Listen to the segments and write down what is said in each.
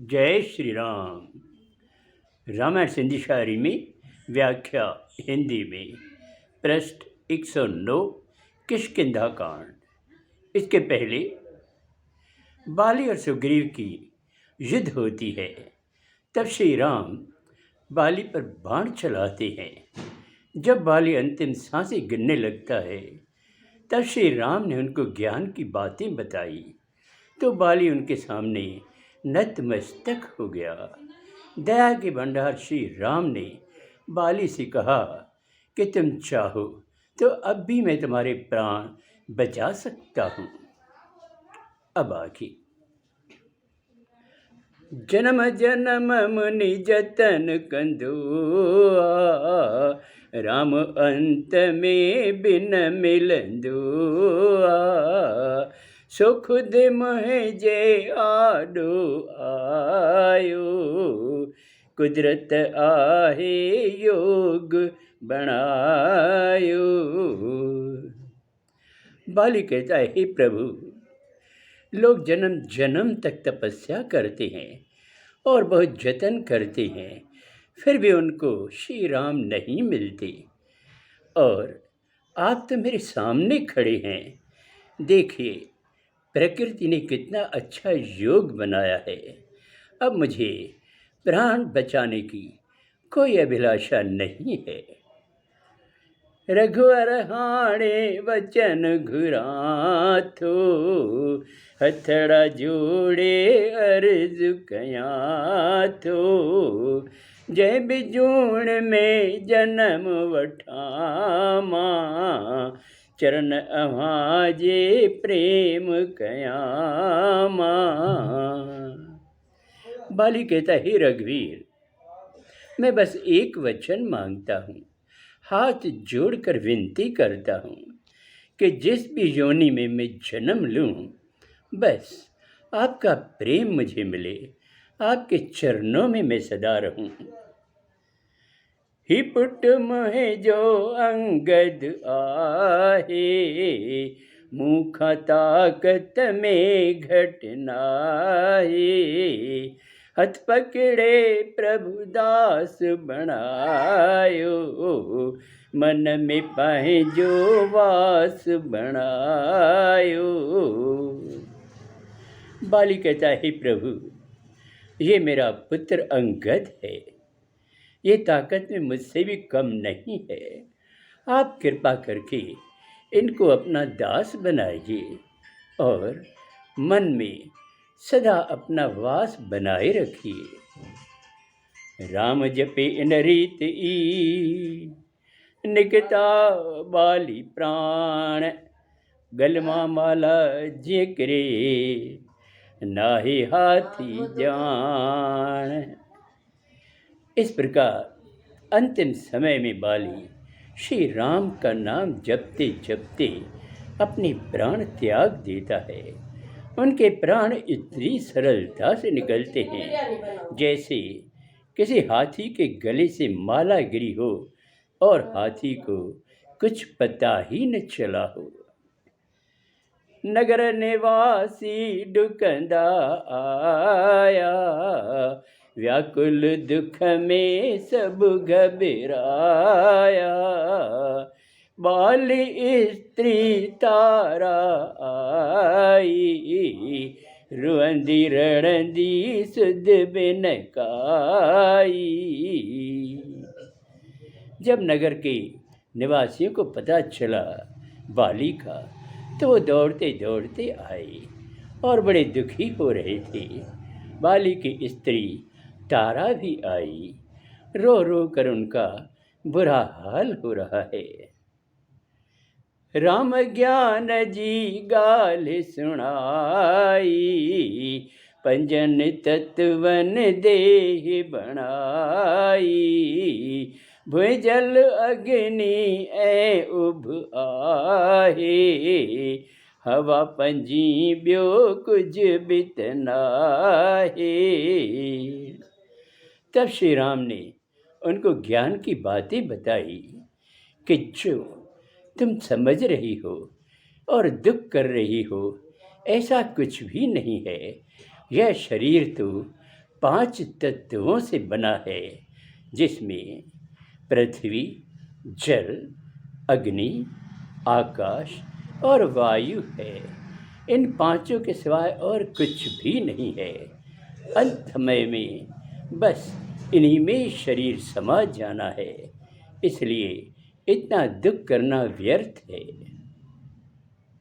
जय श्री राम। रामायण सिंधी शायरी में व्याख्या हिंदी में पृष्ठ 109 किष्किंधा कांड। इसके पहले बाली और सुग्रीव की युद्ध होती है। तब श्री राम बाली पर बाण चलाते हैं। जब बाली अंतिम सांसें गिनने लगता है तब श्री राम ने उनको ज्ञान की बातें बताई तो बाली उनके सामने नतमस्तक हो गया। दया के भंडार श्री राम ने बाली से कहा कि तुम चाहो तो अब भी मैं तुम्हारे प्राण बचा सकता हूँ। अब आगे। जन्म जन्म मुनि जतन कंदो, राम अंत में बिन मिलंदो। सो खुद मोहे जे आडो आयो, कुदरत आहे योग बनायो। बाली कहता है, हे प्रभु, लोग जन्म जन्म तक तपस्या करते हैं और बहुत जतन करते हैं, फिर भी उनको श्री राम नहीं मिलते। और आप तो मेरे सामने खड़े हैं। देखिए, प्रकृति ने कितना अच्छा योग बनाया है। अब मुझे प्राण बचाने की कोई अभिलाषा नहीं है। रघुवर हाणे वचन घुराथो, हथड़ा जोड़े अर्ज कया थो। जय बिजूण में जन्म वठामा, चरण अभाजे प्रेम कयामा। बाली कहता, हे रघुवीर, मैं बस एक वचन मांगता हूँ, हाथ जोड़कर विनती करता हूँ कि जिस भी योनि में मैं जन्म लूँ, बस आपका प्रेम मुझे मिले, आपके चरणों में मैं सदा रहूँ। ही पुट मोहे जो अंगद आहे, मुखा ताकत में घटनाहे। हथ पकड़े प्रभु दास बनायो, मन में पाए जो वास बनायो। बाली कहता है, प्रभु, ये मेरा पुत्र अंगद है, ये ताकत में मुझसे भी कम नहीं है। आप कृपा करके इनको अपना दास बनाइए और मन में सदा अपना वास बनाए रखिए। राम जपे इन रीत ई, निकता बाली प्राण। गलमा माला जिक्रे, नाहे हाथी जान। इस प्रकार अंतिम समय में बाली श्री राम का नाम जपते जपते अपने प्राण त्याग देता है। उनके प्राण इतनी सरलता से निकलते हैं जैसे किसी हाथी के गले से माला गिरी हो और हाथी को कुछ पता ही न चला हो। नगर निवासी डुकंदा आया, व्याकुल दुख में सब घबराया। बाली स्त्री तारा आई, रुअंदी रणदी सुध बिन काई। जब नगर के निवासियों को पता चला बाली का, तो वो दौड़ते दौड़ते आए और बड़े दुखी हो रहे थे। बाली की स्त्री तारा भी आई, रो रो कर उनका बुरा हाल हो रहा है। राम ज्ञान जी गाल सुनाई, पंजन तत्वन देह बनाई। भुजल अग्नि ऐ उभ आहे, हवा पंजी ब्यो कुछ बितनाहे। तब श्री राम ने उनको ज्ञान की बातें बताई कि जो तुम समझ रही हो और दुख कर रही हो, ऐसा कुछ भी नहीं है। यह शरीर तो 5 तत्वों से बना है, जिसमें पृथ्वी, जल, अग्नि, आकाश और वायु है। इन पांचों के सिवाय और कुछ भी नहीं है। अंत समय में बस इन्हीं में शरीर समा जाना है, इसलिए इतना दुख करना व्यर्थ है।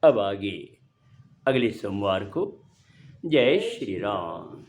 अब आगे अगले सोमवार को। जय श्री राम।